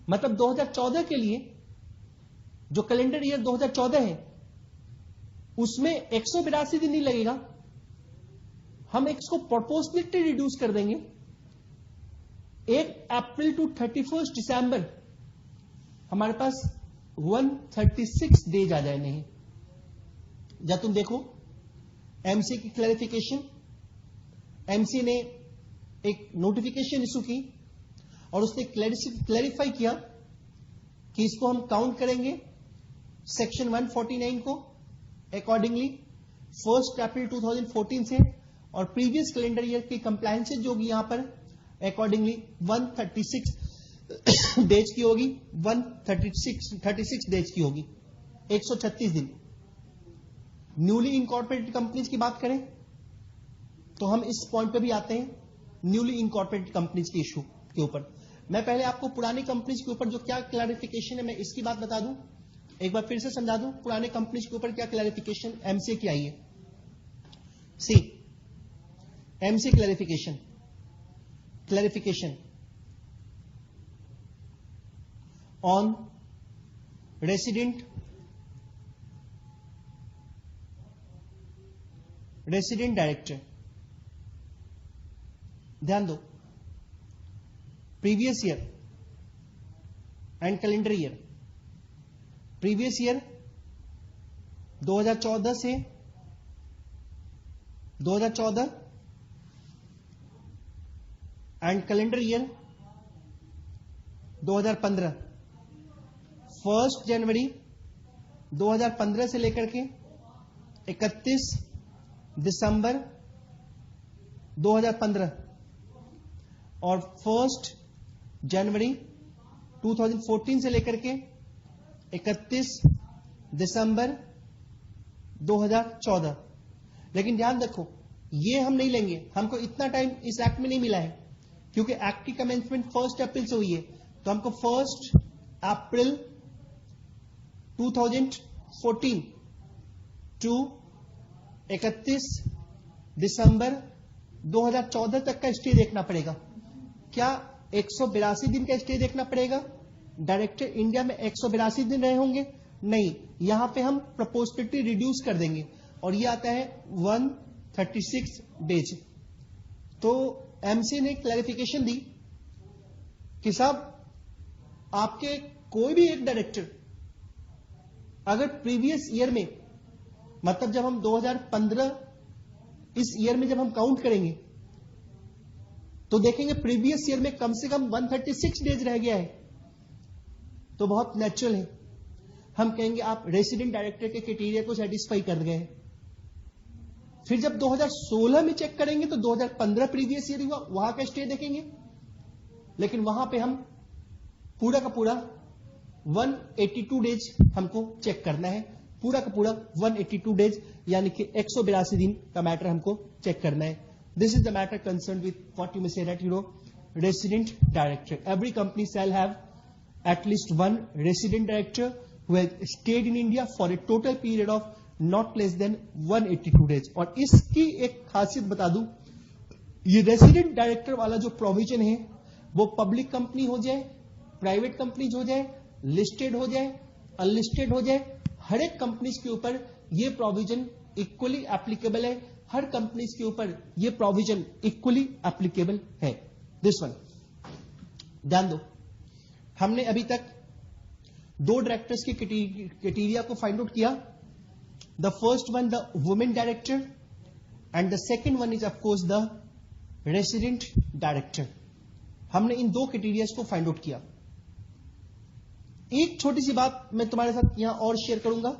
मतलब 2014 के लिए जो कैलेंडर ईयर 2014 है उसमें 182 दिन नहीं लगेगा, हम इसको प्रोपोर्शनेटली रिड्यूस कर देंगे। 1 अप्रैल टू 31 दिसंबर हमारे पास 136 डेज आ जाए। नहीं, जब तुम देखो एमसी की क्लैरिफिकेशन, एमसी ने एक नोटिफिकेशन इशू की और उसने क्लैरिफाई किया कि इसको हम काउंट करेंगे सेक्शन 149 को अकॉर्डिंगली 1 अप्रैल 2014 से, और प्रीवियस कैलेंडर ईयर की कंप्लायंसेज जो होगी यहां पर अकॉर्डिंगली 136 डेज की होगी, 136 डेज की होगी, 136 दिन। न्यूली इनकॉर्पोरेटेड कंपनीज की बात करें तो हम इस पॉइंट पे भी आते हैं, न्यूली इनकॉर्पोरेटेड कंपनीज के इशू के ऊपर। मैं पहले आपको पुरानी कंपनीज के ऊपर जो क्या क्लैरिफिकेशन है मैं इसकी बात बता दूं, एक बार फिर से समझा दूं पुराने कंपनीज के ऊपर क्या क्लैरिफिकेशन एमसी की आई है। See MC clarification on resident director. ध्यान दो, previous year and calendar year. Previous year 2014 से 2014 एंड कैलेंडर ईयर 2015। 1 जनवरी 2015 से लेकर के 31 दिसंबर 2015 और 1 जनवरी 2014 से लेकर के 31 दिसंबर 2014। लेकिन ध्यान रखो ये हम नहीं लेंगे, हमको इतना टाइम इस एक्ट में नहीं मिला है क्योंकि एक्ट की कमेंसमेंट 1 अप्रैल से हुई है, तो हमको 1 अप्रैल 2014 टू 31 दिसंबर 2014 तक का स्टे देखना पड़ेगा। क्या 182 दिन का स्टे देखना पड़ेगा? डायरेक्टर इंडिया में 182 दिन रहे होंगे? नहीं, यहां पे हम प्रोपोर्शनली रिड्यूस कर देंगे और ये आता है 136 डेज। तो एमसी ने क्लैरिफिकेशन दी कि साहब आपके कोई भी एक डायरेक्टर अगर प्रीवियस ईयर में, मतलब जब हम 2015 इस ईयर में जब हम काउंट करेंगे तो देखेंगे प्रीवियस ईयर में कम से कम 136 डेज रह गया है, तो बहुत नेचुरल है हम कहेंगे आप रेसिडेंट डायरेक्टर के क्राइटेरिया को सेटिस्फाई कर गए हैं। फिर जब 2016 में चेक करेंगे तो 2015 प्रीवियस ईयर हुआ, वहां का स्टे देखेंगे, लेकिन वहां पे हम पूरा का पूरा 182 डेज हमको चेक करना है, पूरा का पूरा 182 डेज यानी कि 182 दिन का मैटर हमको चेक करना है। This is the matter concern with what you may say that resident director. Every company shall have at least one resident director who has stayed in India for a total period of not less than 182 days। और इसकी एक खासियत बता दूं, ये resident director वाला जो provision है वो पब्लिक कंपनी हो जाए, प्राइवेट कंपनीज हो जाए, लिस्टेड हो जाए, अनलिस्टेड हो जाए, हर एक कंपनीज के ऊपर ये प्रोविजन इक्वली एप्लीकेबल है। हर कंपनीज के ऊपर ये प्रोविजन इक्वली एप्लीकेबल है। दिस वन ध्यान दो, हमने अभी तक 2 डायरेक्टर्स के क्राइटेरिया को फाइंड आउट किया। The first one the women director and the second one is of course the resident director. हमने इन 2 क्राइटेरिया को फाइंड आउट किया। एक छोटी सी बात मैं तुम्हारे साथ यहां और शेयर करूंगा,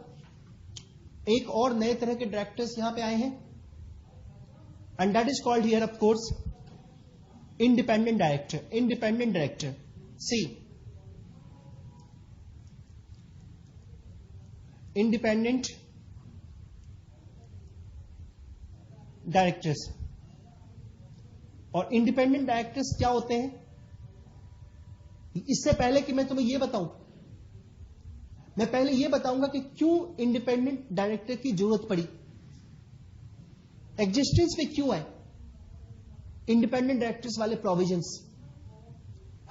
एक और नए तरह के डायरेक्टर्स यहां पे आए हैं and that is called here of course independent director. See independent directors. और इंडिपेंडेंट डायरेक्टर्स क्या होते हैं, इससे पहले कि मैं तुम्हें यह बताऊं, मैं पहले यह बताऊंगा कि क्यों इंडिपेंडेंट डायरेक्टर की जरूरत पड़ी। एग्जिस्टेंस में क्यों आए इंडिपेंडेंट डायरेक्टर्स वाले प्रोविजंस,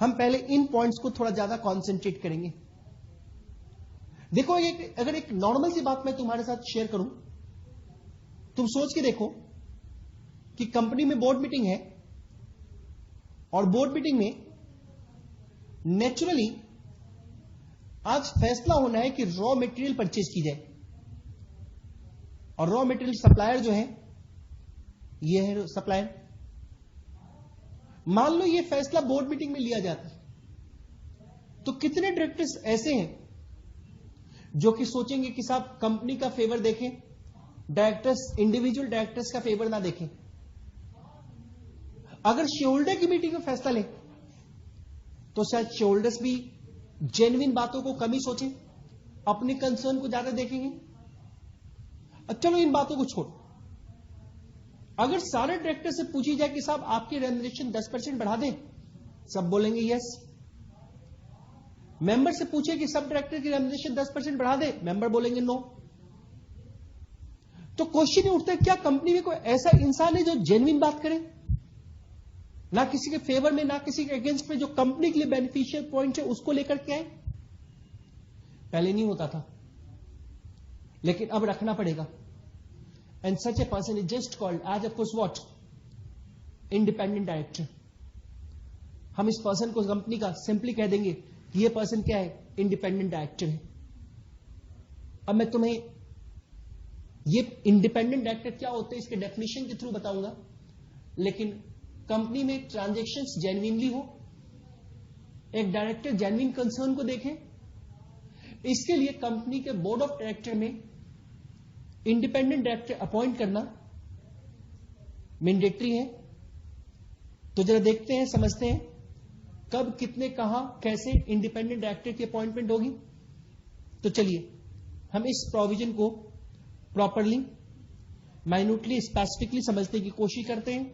हम पहले इन पॉइंट्स को थोड़ा ज्यादा कॉन्सेंट्रेट करेंगे। देखो, अगर एक नॉर्मल सी बात मैं तुम्हारे साथ शेयर करूं, तुम सोच के देखो कि कंपनी में बोर्ड मीटिंग है और बोर्ड मीटिंग में नेचुरली आज फैसला होना है कि रॉ मटेरियल परचेज की जाए, और रॉ मटेरियल सप्लायर जो है ये है सप्लायर। मान लो ये फैसला बोर्ड मीटिंग में लिया जाता है, तो कितने डायरेक्टर्स ऐसे हैं जो कि सोचेंगे कि साहब कंपनी का फेवर देखें, डायरेक्टर्स इंडिविजुअल डायरेक्टर्स का फेवर ना देखें। अगर शेयर होल्डर की मीटिंग में फैसला लें तो शायद शेयर होल्डर्स भी जेन्युइन बातों को कम ही सोचें, अपने कंसर्न को ज्यादा देखेंगे। चलो इन बातों को छोड़, अगर सारे डायरेक्टर से पूछी जाए कि साहब आपकी रेम्युनरेशन 10% बढ़ा दें, सब बोलेंगे यस। मेंबर से पूछे कि सब डायरेक्टर की रेम्युनरेशन 10% बढ़ा दे, मेंबर बोलेंगे नो। तो क्वेश्चन उठता है, क्या कंपनी में कोई ऐसा इंसान है जो जेन्युइन बात करे, ना किसी के फेवर में ना किसी के अगेंस्ट में, जो कंपनी के लिए बेनिफिशियल पॉइंट है उसको लेकर के आए? पहले नहीं होता था, लेकिन अब रखना पड़ेगा। And such a person is just called as of course what, independent director. हम इस पर्सन को कंपनी का सिंपली कह देंगे कि ये पर्सन क्या है, इंडिपेंडेंट डायरेक्टर है। अब मैं तुम्हें ये इंडिपेंडेंट डायरेक्टर क्या होते हैं इसके डेफिनेशन के थ्रू बताऊंगा, लेकिन कंपनी में ट्रांजैक्शंस जेन्युइनली हो, एक डायरेक्टर जेन्युइन कंसर्न को देखे, इसके लिए कंपनी के बोर्ड ऑफ डायरेक्टर में इंडिपेंडेंट डायरेक्टर अपॉइंट करना मैंडेटरी है। तो जरा देखते हैं, समझते हैं कब, कितने, कहां, कैसे इंडिपेंडेंट डायरेक्टर की अपॉइंटमेंट होगी। तो चलिए हम इस प्रोविजन को प्रॉपरली, माइन्यूटली, स्पेसिफिकली समझने की कोशिश करते हैं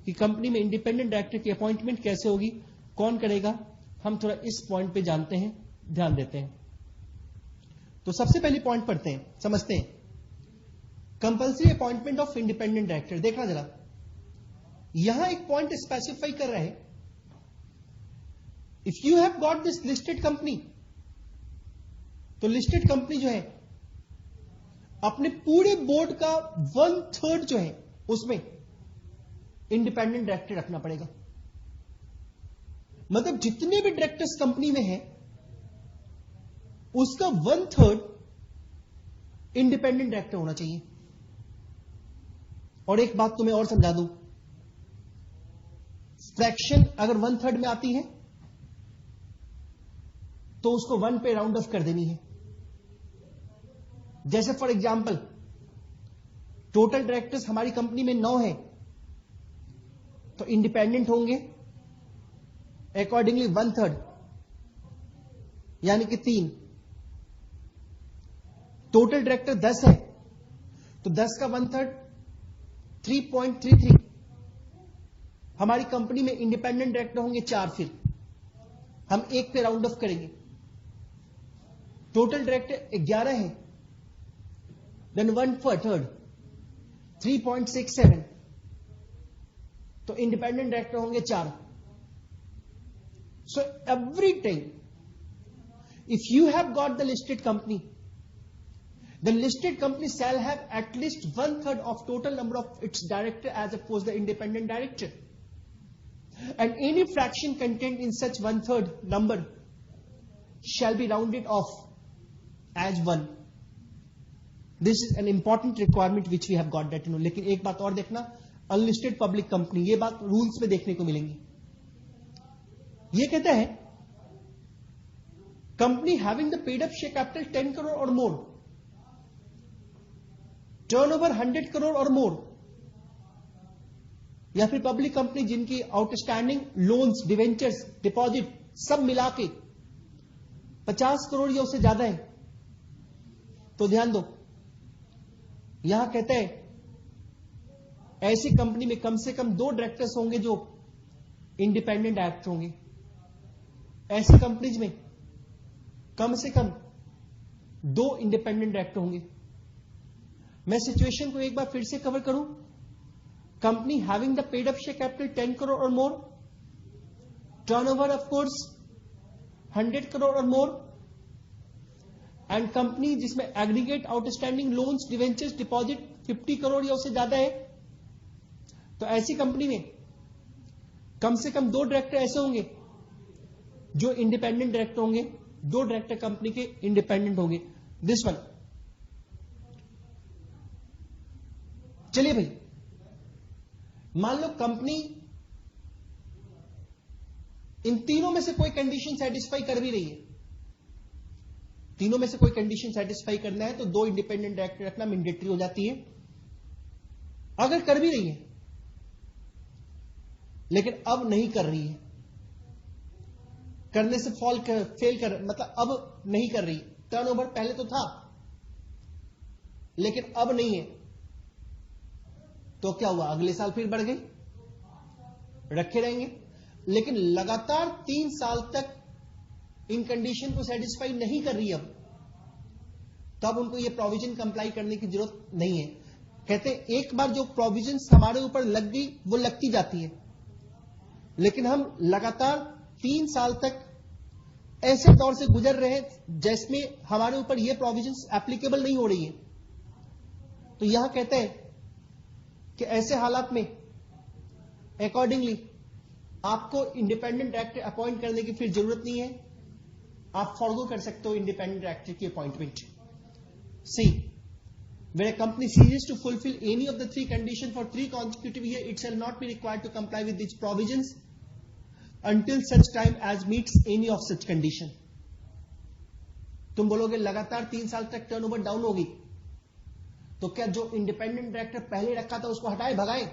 कि कंपनी में इंडिपेंडेंट डायरेक्टर की अपॉइंटमेंट कैसे होगी, कौन करेगा। हम थोड़ा इस पॉइंट पे जानते हैं, ध्यान देते हैं। तो सबसे पहले पॉइंट पढ़ते हैं, समझते हैं। Compulsory appointment of independent director. देखना जरा, यहां एक पॉइंट स्पेसिफाई कर रहा है, if you have got this listed company, तो लिस्टेड कंपनी जो है अपने पूरे बोर्ड का 1/3 जो है उसमें इंडिपेंडेंट डायरेक्टर रखना पड़ेगा। मतलब जितने भी डायरेक्टर्स कंपनी में हैं उसका 1/3 इंडिपेंडेंट डायरेक्टर होना चाहिए। और एक बात तुम्हें और समझा दूं, फ्रैक्शन अगर 1/3 में आती है तो उसको 1 पे राउंड ऑफ कर देनी है। जैसे फॉर एग्जांपल टोटल डायरेक्टर्स हमारी कंपनी में 9 है, तो इंडिपेंडेंट होंगे अकॉर्डिंगली 1/3 यानी कि 3। टोटल डायरेक्टर 10 है तो 10 का 1/3 3.33। हमारी कंपनी में इंडिपेंडेंट डायरेक्टर होंगे 4, फिर हम 1 पे राउंड ऑफ करेंगे। टोटल डायरेक्टर 11 है, देन 1/3 3.67, तो इंडिपेंडेंट डायरेक्टर होंगे 4। So every time if you have got the listed company, the listed company shall have at least 1/3 of total number of its director as opposed the independent director, and any fraction contained in such 1/3 number shall be rounded off as 1. This is an important requirement which we have got that, लेकिन एक बात और देखना, unlisted public company, ये बात rules में देखने को मिलेंगी। ये कहता है company having the paid up share capital 10 crore और मोर, टर्नओवर 100 करोड़ और मोर, या फिर पब्लिक कंपनी जिनकी आउटस्टैंडिंग लोन्स, डिवेंचर्स, डिपॉजिट सब मिला के 50 करोड़ या उससे ज्यादा है, तो ध्यान दो, यहां कहते हैं ऐसी कंपनी में कम से कम 2 डायरेक्टर्स होंगे जो इंडिपेंडेंट डायरेक्टर होंगे। ऐसी कंपनीज में कम से कम 2 इंडिपेंडेंट डायरेक्टर होंगे। मैं सिचुएशन को एक बार फिर से कवर करूं company having the paid up share capital 10 crore or more, turnover of course 100 crore or more, and company जिसमें aggregate outstanding loans, debentures, deposit 50 crore या उससे ज्यादा है, तो ऐसी कंपनी में कम से कम 2 डायरेक्टर ऐसे होंगे जो इंडिपेंडेंट डायरेक्टर होंगे, 2 डायरेक्टर कंपनी के इंडिपेंडेंट होंगे. This one. चलिए भाई, मान लो कंपनी इन तीनों में से कोई कंडीशन सेटिस्फाई कर भी रही है, तीनों में से कोई कंडीशन सेटिस्फाई करना है तो 2 इंडिपेंडेंट डायरेक्टर रखना मैंडेटरी हो जाती है. अगर कर भी रही है लेकिन अब नहीं कर रही है, करने से फेल कर, मतलब अब नहीं कर रही, टर्नओवर पहले तो था लेकिन अब नहीं है, तो क्या हुआ, अगले साल फिर बढ़ गई, रखे रहेंगे. लेकिन लगातार 3 साल तक इन कंडीशन को सेटिस्फाई नहीं कर रही अब, तब उनको ये प्रोविजन कंप्लाई करने की जरूरत नहीं है. कहते हैं एक बार जो प्रोविजन हमारे ऊपर लग गई वो लगती जाती है, लेकिन हम लगातार 3 साल तक ऐसे दौर से गुजर रहे हैं जिसमें हमारे ऊपर ये प्रोविजंस एप्लीकेबल नहीं हो रही है. तो यहां कहते हैं कि ऐसे हालात में अकॉर्डिंगली आपको इंडिपेंडेंट डायरेक्टर अपॉइंट करने की फिर जरूरत नहीं है, आप फॉरगो कर सकते हो इंडिपेंडेंट डायरेक्टर की appointment. See, where a company ceases to fulfill any of the 3 conditions for 3 consecutive years, it shall not be required to comply with these provisions until such time as meets any of such condition. तुम बोलोगे लगातार 3 साल तक turnover down होगी, तो क्या जो independent director पहले रखा था उसको हटाए भगाए?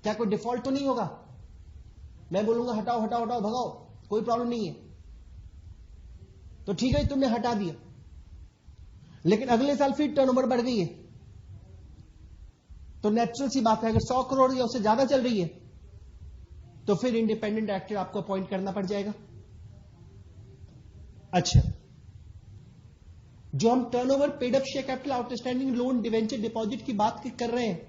क्या कोई डिफॉल्ट तो नहीं होगा? मैं बोलूंगा हटाओ हटाओ हटाओ भगाओ, कोई प्रॉब्लम नहीं है, तो ठीक है तुमने हटा दिया, लेकिन अगले साल फिर टर्नओवर बढ़ गई है, तो नेचुरल सी बात है अगर 100 करोड़ या उससे ज्यादा चल रही है तो फिर इंडिपेंडेंट डायरेक्टर आपको अपॉइंट करना पड़ जाएगा. अच्छा, जो हम turnover, paid up share capital, outstanding loan, debenture, deposit की बात कर रहे हैं,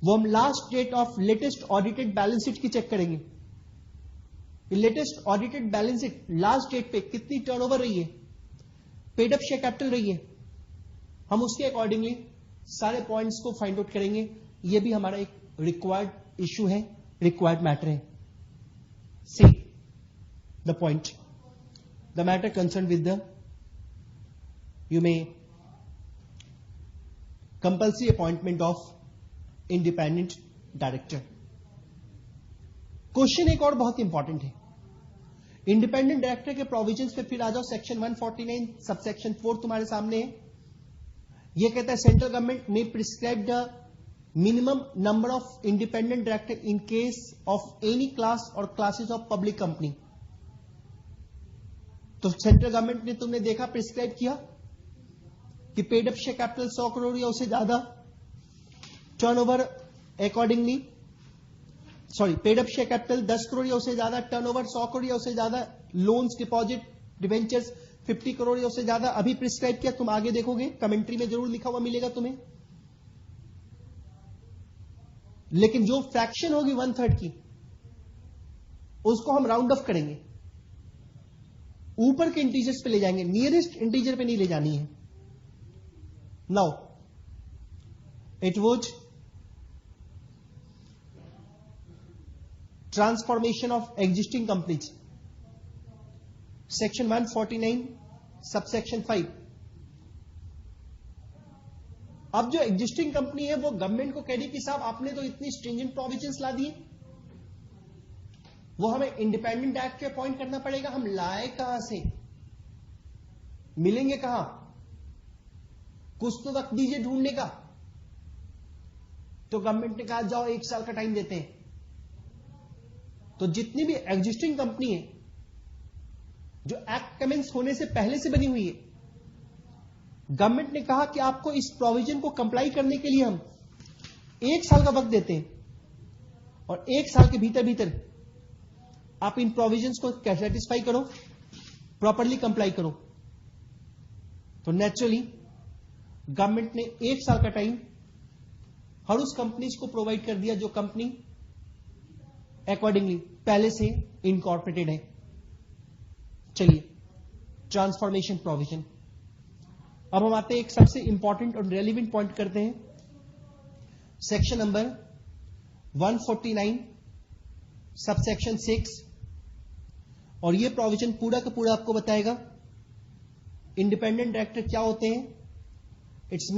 वो हम last date of latest audited balance sheet की चेक करेंगे. Latest audited balance sheet last date पे कितनी टर्नओवर रही है, पेड अप शेयर कैपिटल रही है, हम उसके अकॉर्डिंगली सारे पॉइंट्स को फाइंड आउट करेंगे. यह भी हमारा एक रिक्वायर्ड इशू है, रिक्वायर्ड मैटर है. See the point, the matter concern with the, you may compulsory appointment of independent director. Question एक और बहुत इंपॉर्टेंट है. इंडिपेंडेंट डायरेक्टर के प्रोविजंस पे फिर आ जाओ. सेक्शन 149 सबसेक्शन 4 तुम्हारे सामने है. यह कहता है सेंट्रल गवर्नमेंट में prescribe the minimum number of independent director in case of any class और क्लासेस ऑफ पब्लिक कंपनी. तो सेंट्रल गवर्नमेंट ने तुमने देखा प्रिस्क्राइब किया कि paid up share capital 100 crore या उससे ज्यादा, turnover accordingly, sorry, paid up share capital 10 crore या उससे ज्यादा, टर्नओवर 100 करोड़ या उससे ज्यादा, लोन्स, डिपॉजिट, डिवेंचर्स 50 करोड़ या उससे ज्यादा. अभी प्रिस्क्राइब किया, तुम आगे देखोगे कमेंट्री में जरूर लिखा हुआ मिलेगा तुम्हें. लेकिन जो फ्रैक्शन होगी 1/3 की, उसको हम राउंड ऑफ करेंगे, ऊपर के इंटीजर्स पे ले जाएंगे, नियरेस्ट इंटीजर पे नहीं ले जानी है. Now it was transformation of existing companies, section 149 subsection 5. अब जो एग्जिस्टिंग कंपनी है वो गवर्नमेंट को कह रही कि साहब आपने तो इतनी स्ट्रिंजेंट प्रोविजंस ला दिए, वो हमें इंडिपेंडेंट डायरेक्टर अपॉइंट करना पड़ेगा. हम लाए कहां से, मिलेंगे कहां, कुछ तो वक्त दीजिए ढूंढने का. तो गवर्नमेंट ने कहा जाओ 1 साल का टाइम देते हैं. तो जितनी भी एग्जिस्टिंग कंपनी है जो एक्ट कमेंस होने से पहले से बनी हुई है, गवर्नमेंट ने कहा कि आपको इस प्रोविजन को कंप्लाई करने के लिए हम 1 साल का वक्त देते हैं, और 1 साल के भीतर भीतर आप इन प्रोविजंस को सेटिस्फाई करो, प्रॉपरली कंप्लाई करो. तो नेचुरली गवर्नमेंट ने 1 साल का टाइम हर उस कंपनीज को प्रोवाइड कर दिया जो कंपनी अकॉर्डिंगली पहले से इनकॉर्पोरेटेड है। चलिए, ट्रांसफॉर्मेशन प्रोविजन। अब हम आते हैं एक सबसे इंपॉर्टेंट और रेलिवेंट पॉइंट करते हैं, सेक्शन नंबर 149 सबसेक्शन 6, और यह प्रोविजन पूरा का पूरा आपको बताएगा इंडिपेंडेंट डायरेक्टर क्या होते हैं, it's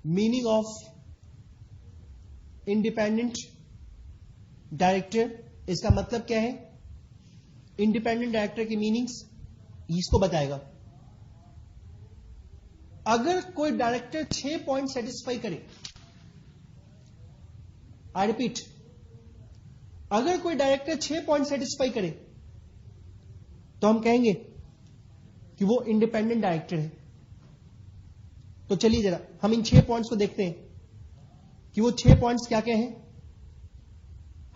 meaning of independent director, इसका मतलब क्या है, इंडिपेंडेंट डायरेक्टर की मीनिंग्स इसको बताएगा। अगर कोई डायरेक्टर 6 पॉइंट सेटिस्फाई करे, आई रिपीट, अगर कोई डायरेक्टर 6 पॉइंट सेटिस्फाई करे तो हम कहेंगे कि वो इंडिपेंडेंट डायरेक्टर है। तो चलिए जरा हम इन 6 पॉइंट्स को देखते हैं कि वो 6 पॉइंट्स क्या क्या हैं।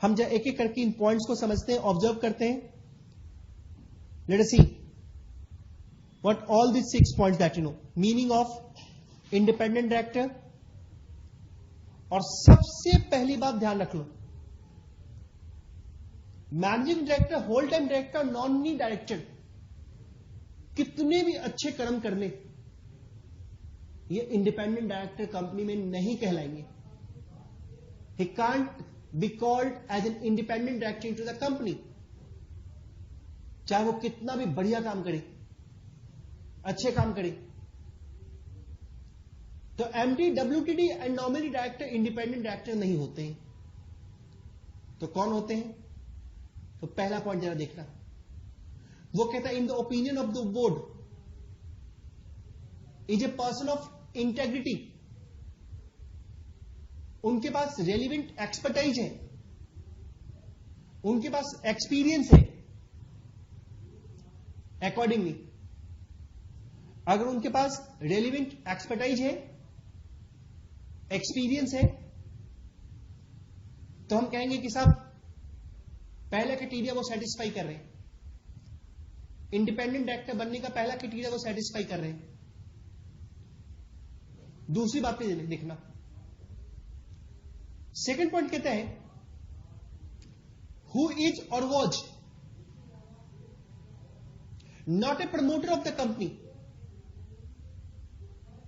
हम जरा एक एक करके इन पॉइंट्स को समझते हैं, ऑब्जर्व करते हैं। Let us see what all this 6 points that you know, meaning of independent director. और सबसे पहली बात ध्यान रख लो, managing director, whole time director, nominee director कितने भी अच्छे कर्म कर ले, ये इंडिपेंडेंट डायरेक्टर कंपनी में नहीं कहलाएंगे। He can't be called as an independent director into the company, चाहे वो कितना भी बढ़िया काम करे, अच्छे काम करे। तो MD, WTD and nominee director independent director नहीं होते हैं। तो कौन होते हैं? तो पहला पॉइंट जरा देखना, वो कहता है in the opinion of the board is a person of integrity. उनके पास रेलिवेंट एक्सपर्टाइज है, उनके पास एक्सपीरियंस है। अकॉर्डिंगली अगर उनके पास रेलिवेंट एक्सपर्टाइज है, एक्सपीरियंस है, तो हम कहेंगे कि साहब पहला क्राइटेरिया वो सेटिस्फाई कर रहे हैं, इंडिपेंडेंट डायरेक्टर बनने का पहला क्राइटेरिया वो सेटिस्फाई कर रहे हैं। दूसरी बात पे देखना, सेकंड पॉइंट कहता है हु इज और was not a promoter of the company,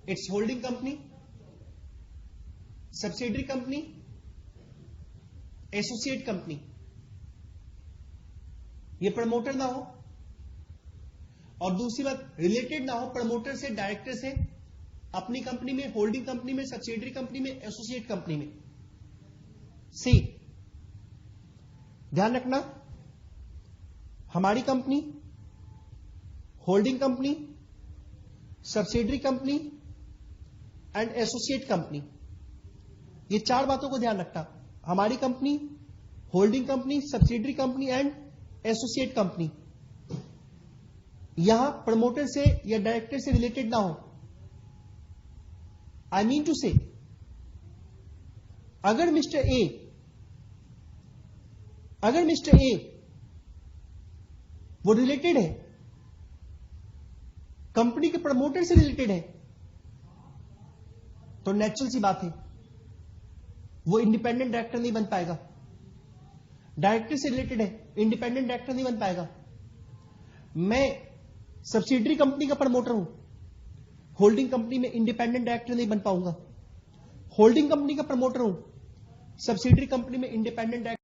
it's holding company, subsidiary company, associate company. ये प्रमोटर ना हो, और दूसरी बात रिलेटेड ना हो प्रमोटर से, डायरेक्टर से, अपनी कंपनी में, होल्डिंग कंपनी में, सब्सिडरी कंपनी में, एसोसिएट कंपनी में। सी, ध्यान रखना, हमारी company, holding company, subsidiary company and associate company, ये 4 बातों को ध्यान रखना। हमारी company, holding company, subsidiary company and associate company, यहां प्रमोटर से या डायरेक्टर से रिलेटेड ना हो। आई मीन टू से, अगर मिस्टर ए वो रिलेटेड है, कंपनी के प्रमोटर से रिलेटेड है, तो नेचुरल सी बात है वो इंडिपेंडेंट डायरेक्टर नहीं बन पाएगा। डायरेक्टर से रिलेटेड है, इंडिपेंडेंट डायरेक्टर नहीं बन पाएगा। मैं सब्सिडरी कंपनी का प्रमोटर हूं, होल्डिंग कंपनी में इंडिपेंडेंट डायरेक्टर नहीं बन पाऊंगा। होल्डिंग कंपनी का प्रमोटर हूं, सब्सिडरी कंपनी में इंडिपेंडेंट डायरेक्टर